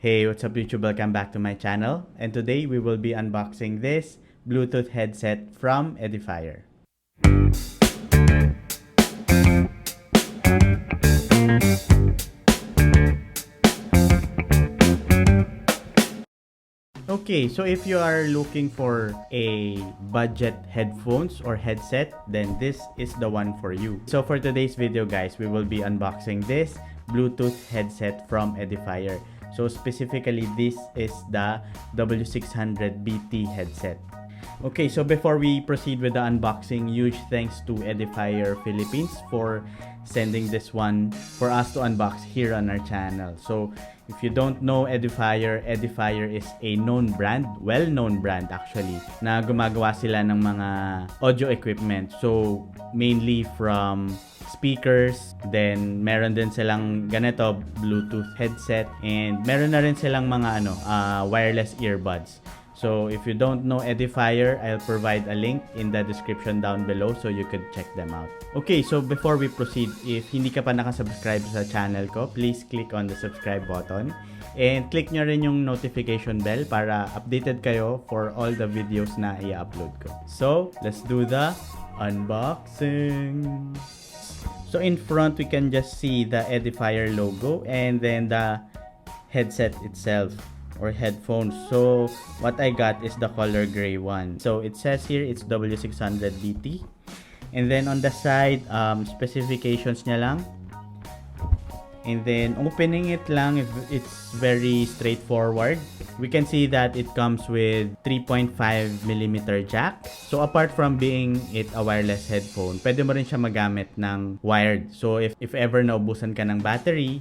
Hey, what's up YouTube? Welcome back to my channel. And today we will be unboxing this Bluetooth headset from Edifier. Okay, so if you are looking for a budget headphones or headset, then this is the one for you. So for today's video guys, we will be unboxing this Bluetooth headset from Edifier. So specifically, this is the W600BT headset. Okay, so before we proceed with the unboxing, huge thanks to Edifier Philippines for sending this one for us to unbox here on our channel. So if you don't know Edifier is a known brand, well-known brand actually, na gumagawa sila ng mga audio equipment. So mainly from speakers, then meron din silang ganito Bluetooth headset, and meron na rin silang mga wireless earbuds. So if you don't know Edifier, I'll provide a link in the description down below so you could check them out. Okay, so before we proceed, if hindi ka pa nakasubscribe sa channel ko, please click on the subscribe button and click nyo rin yung notification bell para updated kayo for all the videos na i-upload ko. So let's do the unboxing. So in front, we can just see the Edifier logo and then the headset itself or headphones. So what I got is the color gray one. So it says here it's W600BT, and then on the side specifications niya lang, and then opening it lang, it's very straightforward. We can see that it comes with 3.5mm jack. So apart from being it a wireless headphone, pwede mo rin siya magamit ng wired. So if ever naubusan ka ng battery,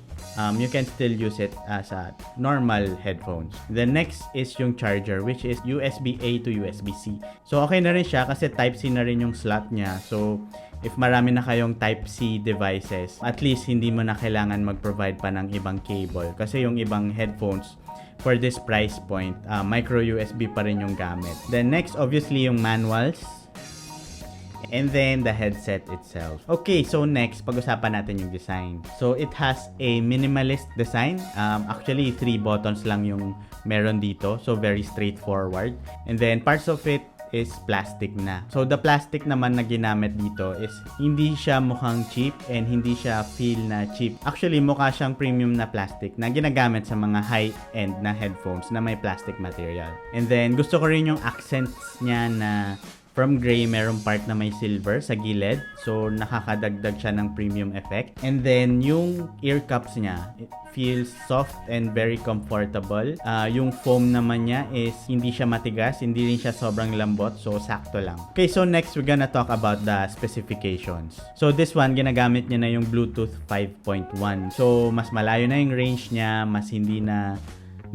you can still use it as a normal headphones. The next is yung charger, which is USB-A to USB-C. So okay na rin siya kasi Type-C na rin yung slot niya. So if marami na kayong Type-C devices, at least hindi mo na kailangan mag-provide pa ng ibang cable. Kasi yung ibang headphones, for this price point, micro USB pa rin yung gamit. Then next, obviously, yung manuals. And then the headset itself. Okay, so next, pag-usapan natin yung design. So it has a minimalist design. Actually, 3 buttons lang yung meron dito. So very straightforward. And then parts of it is plastic na. So the plastic naman na ginamit dito is hindi siya mukhang cheap and hindi siya feel na cheap. Actually, mukha siyang premium na plastic na ginagamit sa mga high-end na headphones na may plastic material. And then gusto ko rin yung accents niya na from gray, merong part na may silver sa gilid. So, nakakadagdag siya ng premium effect. And then, yung ear cups niya, it feels soft and very comfortable. Yung foam naman niya is hindi siya matigas, hindi rin siya sobrang lambot. So, sakto lang. Okay, so next, we're gonna talk about the specifications. So, this one, ginagamit niya na yung Bluetooth 5.1. So, mas malayo na yung range niya, mas hindi na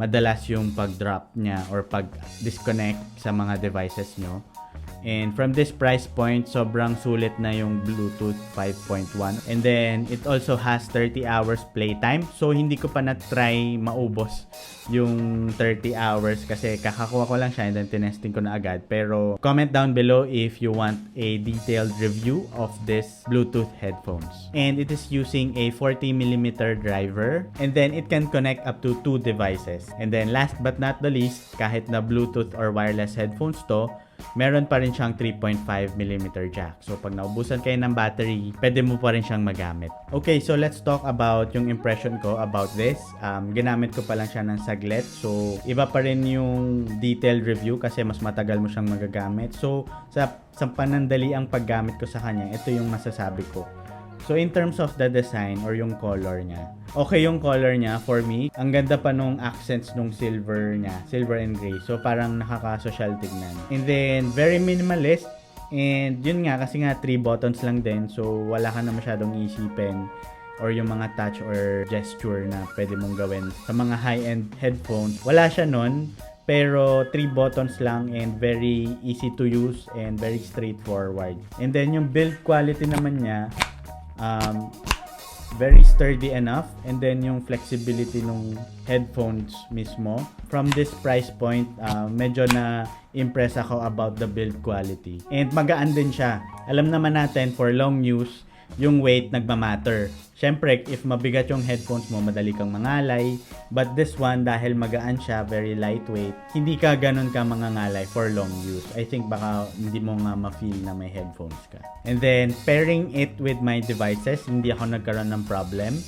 madalas yung pag-drop niya or pag-disconnect sa mga devices nyo. And from this price point, sobrang sulit na yung Bluetooth 5.1. And then, it also has 30 hours playtime. So, hindi ko pa na-try maubos yung 30 hours kasi kakakuha ko lang siya and then tinesting ko na agad. Pero, comment down below if you want a detailed review of this Bluetooth headphones. And it is using a 40mm driver. And then, it can connect up to 2 devices. And then, last but not the least, kahit na Bluetooth or wireless headphones to, meron pa rin siyang 3.5mm jack. So, pag naubusan kayo ng battery, pwede mo pa rin siyang magamit. Okay, so let's talk about yung impression ko about this. Ginamit ko pa lang siya ng saglit. So, iba pa rin yung detailed review kasi mas matagal mo siyang magagamit. So, sa panandali ang paggamit ko sa kanya, ito yung masasabi ko. So, in terms of the design or yung color niya, okay yung color niya for me. Ang ganda pa nung accents nung silver niya, silver and gray. So, parang nakaka-social tignan. And then, very minimalist. And yun nga, kasi nga 3 buttons lang din. So, wala ka na masyadong isipin or yung mga touch or gesture na pwede mong gawin sa mga high-end headphones. Wala siya nun. Pero 3 buttons lang and very easy to use and very straightforward. And then, yung build quality naman niya, very sturdy enough, and then yung flexibility ng headphones mismo. From this price point, medyo na impress ako about the build quality. And magaan din siya. Alam naman natin for long use, yung weight nagmamatter. Syempre, if mabigat yung headphones mo, madali kang mangalay. But this one, dahil magaan siya, very lightweight, hindi ka ganun ka mangangalay for long use. I think baka hindi mo nga ma-feel na may headphones ka. And then, pairing it with my devices, hindi ako nagkaroon ng problem.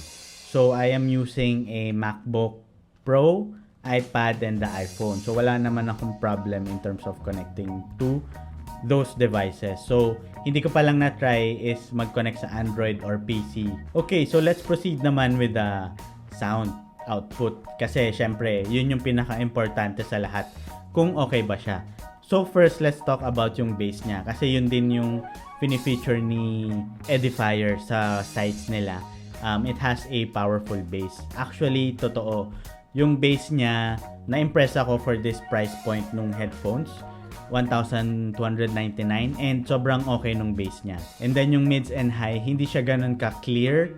So, I am using a MacBook Pro, iPad, and the iPhone. So, wala naman akong problem in terms of connecting to those devices. So, hindi ko pa lang na-try is mag-connect sa Android or PC. Okay, so let's proceed naman with the sound output. Kasi, syempre, yun yung pinaka-importante sa lahat kung okay ba siya. So, first, let's talk about yung bass niya. Kasi yun din yung pinifeature ni Edifier sa sites nila. It has a powerful bass. Actually, totoo. Yung bass niya, na-impress ako for this price point nung headphones. 1,299 and sobrang okay nung bass niya. And then yung mids and high, hindi siya ganun ka-clear.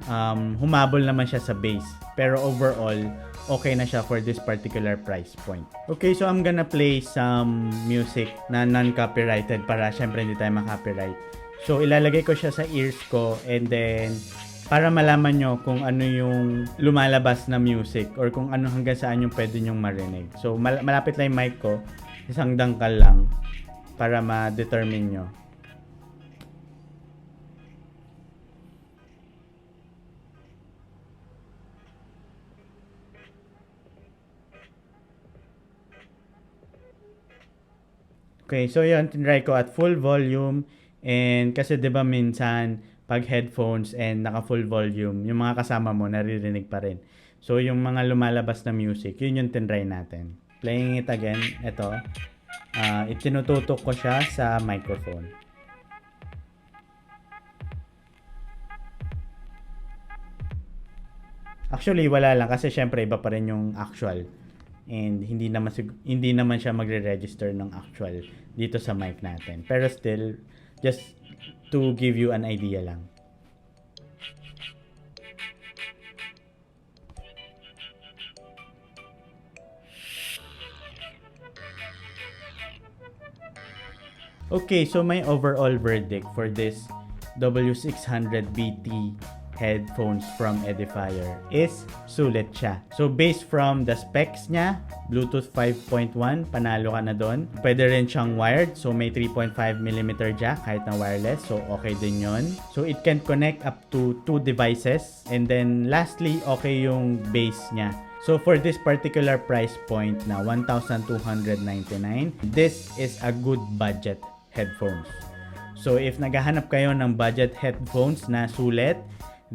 Humabol naman siya sa bass. Pero overall, okay na siya for this particular price point. Okay, so I'm gonna play some music na non-copyrighted para syempre hindi tayo ma-copyright. So ilalagay ko siya sa ears ko and then para malaman nyo kung ano yung lumalabas na music or kung ano hanggang saan yung pwede nyong marinig. So malapit lang yung mic ko. Isang dangkal lang para ma-determine nyo. Okay, so yun, tinry ko at full volume and kasi 'di ba minsan pag headphones and naka full volume, yung mga kasama mo naririnig pa rin. So yung mga lumalabas na music, yun yung tinry natin. Playing it again, ito. Itinututok ko siya sa microphone. Actually, wala lang kasi syempre iba pa rin yung actual. And hindi naman siya magre-register ng actual dito sa mic natin. Pero still, just to give you an idea lang. Okay, so my overall verdict for this W600BT headphones from Edifier is sulit siya. So based from the specs niya, Bluetooth 5.1, panalo ka na doon. Pwede rin siyang wired, so may 3.5mm jack kahit na wireless, so okay din yon. So it can connect up to 2 devices. And then lastly, okay yung bass niya. So for this particular price point na 1,299, this is a good budget headphones. So if naghahanap kayo ng budget headphones na sulit,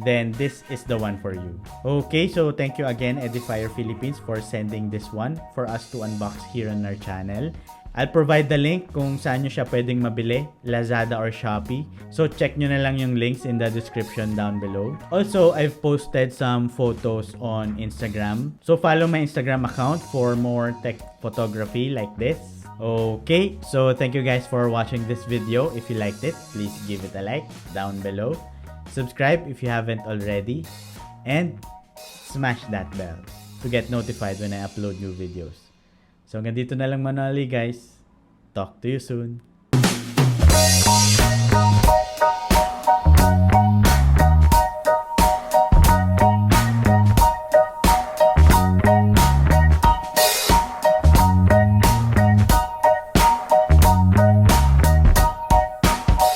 then this is the one for you. Okay, so thank you again Edifier Philippines for sending this one for us to unbox here on our channel. I'll provide the link kung saan nyo siya pwedeng mabili, Lazada or Shopee. So check nyo na lang yung links in the description down below. Also, I've posted some photos on Instagram. So follow my Instagram account for more tech photography like this. Okay, so thank you guys for watching this video. If you liked it, please give it a like down below. Subscribe if you haven't already. And smash that bell to get notified when I upload new videos. So hanggang dito na lang manali guys. Talk to you soon.